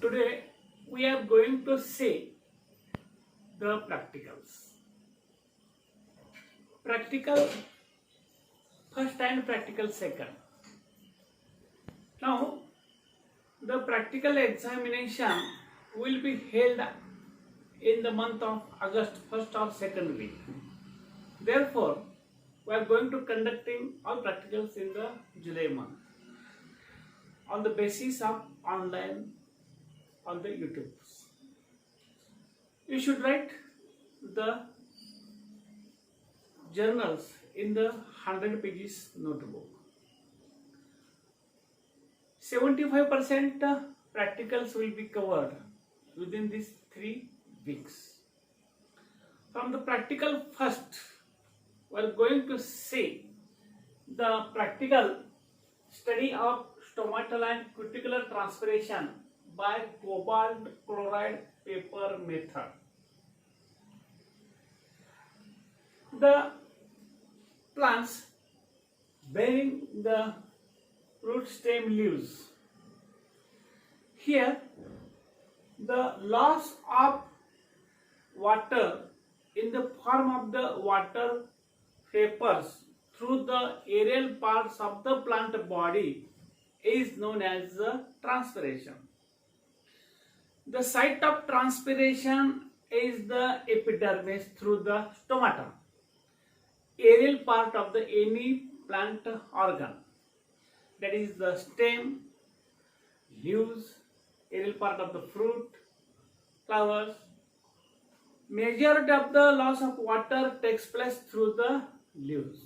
Today we are going to see the practicals. Practical first and practical second. Now the practical examination will be held in the month of August, first or second week. Therefore, we are going to conducting all practicals in the July month on the basis of online on the YouTube. You should write the journals in the 100 pages notebook. 75% practicals will be covered within these 3 weeks. From the practical first, we are going to see the practical study of stomatal and cuticular transpiration by cobalt chloride paper method. The plants bearing the root stem leaves. Here, the loss of water in the form of the water vapors through the aerial parts of the plant body is known as the transpiration. The site of transpiration is the epidermis through the stomata, aerial part of the any plant organ, that is the stem, leaves, aerial part of the fruit, flowers. Majority of the loss of water takes place through the leaves.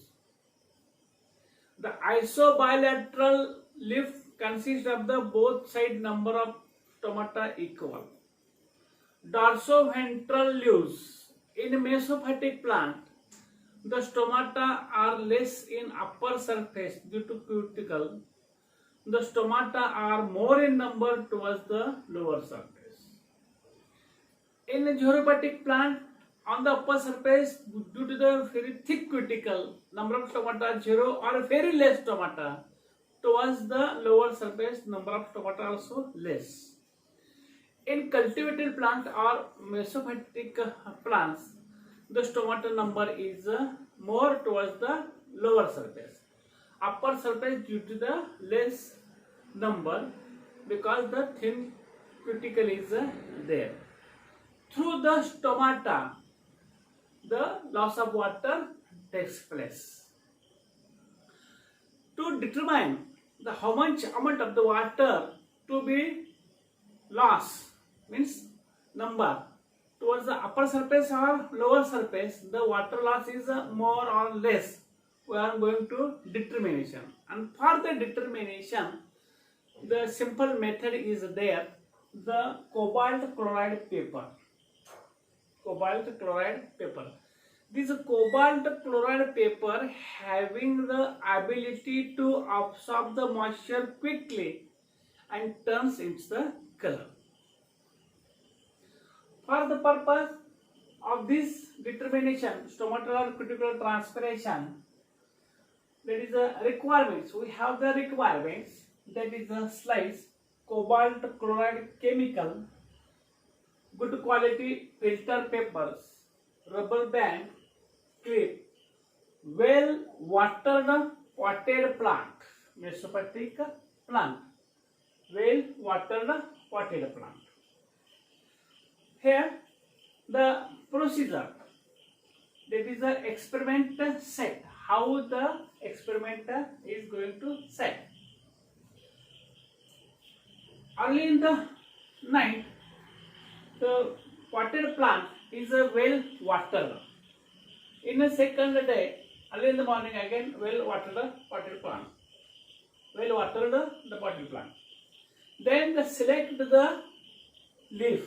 The isobilateral leaf consists of the both side number of stomata equal. Dorsoventral leaves. In mesophytic plant, the stomata are less in upper surface due to cuticle. The stomata are more in number towards the lower surface. In a xerophytic plant, on the upper surface, due to the very thick cuticle, number of stomata 0 or very less stomata. Towards the lower surface, number of stomata also less. In cultivated plant or mesophytic plants, the stomata number is more towards the lower surface. Upper surface due to the less number because the thin cuticle is there. Through the stomata, the loss of water takes place. To determine how much amount of the water to be lost, means number towards the upper surface or lower surface, the water loss is more or less. We are going to determination, and for the determination, the simple method is there. The cobalt chloride paper. Cobalt chloride paper. This cobalt chloride paper having the ability to absorb the moisture quickly and turns its the color. For the purpose of this determination, stomatal or cuticular transpiration, that is the requirements. We have the requirements, that is the slice, cobalt chloride chemical, good quality filter papers, rubber band, clip, well watered potted plant, mesophytic plant, well watered potted plant. Here the procedure, that is the experiment set, how the experiment is going to set. Early in the night, the potted plant is well watered. In the second day, early in the morning again, well watered the potted plant. Well watered the potted plant. Then select the leaf.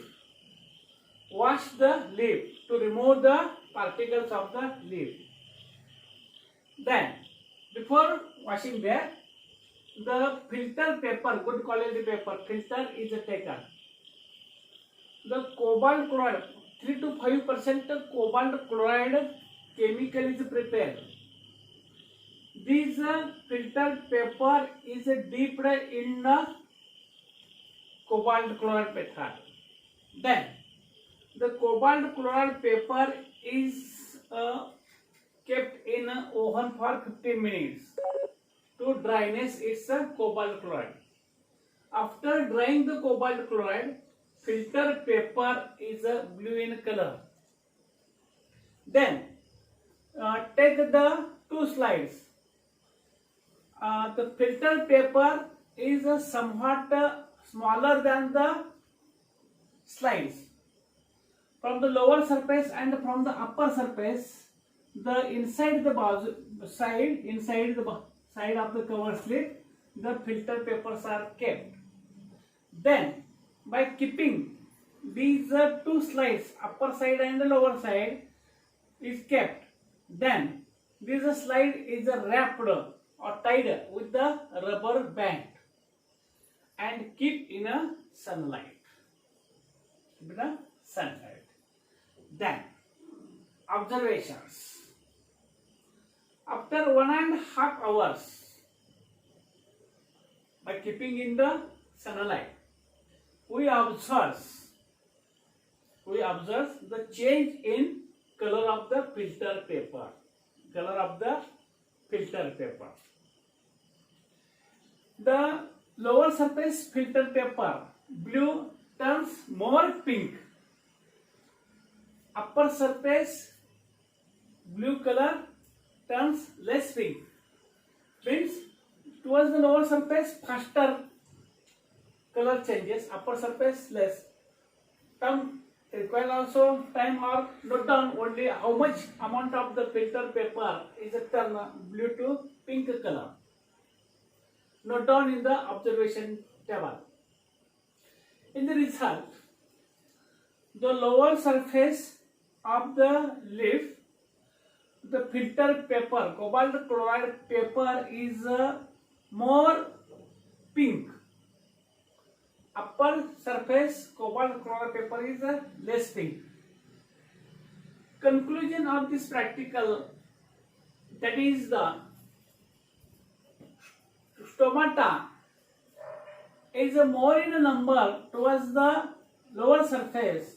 Wash the leaf to remove the particles of the leaf. Then, before washing that, the filter paper, good quality paper, filter is taken. The cobalt chloride, 3 to 5% cobalt chloride chemical is prepared. This filter paper is dipped in the cobalt chloride paper. Then the cobalt chloride paper is kept in an oven for 15 minutes to dryness its cobalt chloride. After drying the cobalt chloride, filter paper is blue in color. Then take the two slides. The filter paper is somewhat smaller than the slides. From the lower surface and from the upper surface, the inside the side of the cover slip, the filter papers are kept. Then by keeping these two slides, upper side and the lower side, is kept. Then this slide is wrapped or tied with the rubber band and keep in a sunlight. Then observations. After 1.5 hours, by keeping in the sunlight, we observe the change in color of the filter paper. The lower surface filter paper, blue, turns more pink. Upper surface, blue color, turns less pink. Means towards the lower surface, faster color changes. Upper surface, less. Some require also time or note down only how much amount of the filter paper is turned blue to pink color. Note down in the observation table. In the result, the lower surface of the leaf, the filter paper, cobalt chloride paper is more pink. Upper surface cobalt chloride paper is less pink. Conclusion of this practical, that is the stomata is more in a number towards the lower surface,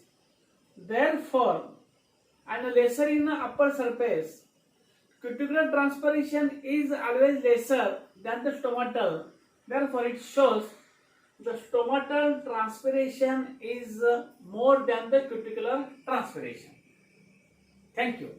therefore, and lesser in the upper surface. Cuticular transpiration is always lesser than the stomatal, therefore it shows the stomatal transpiration is more than the cuticular transpiration. Thank you.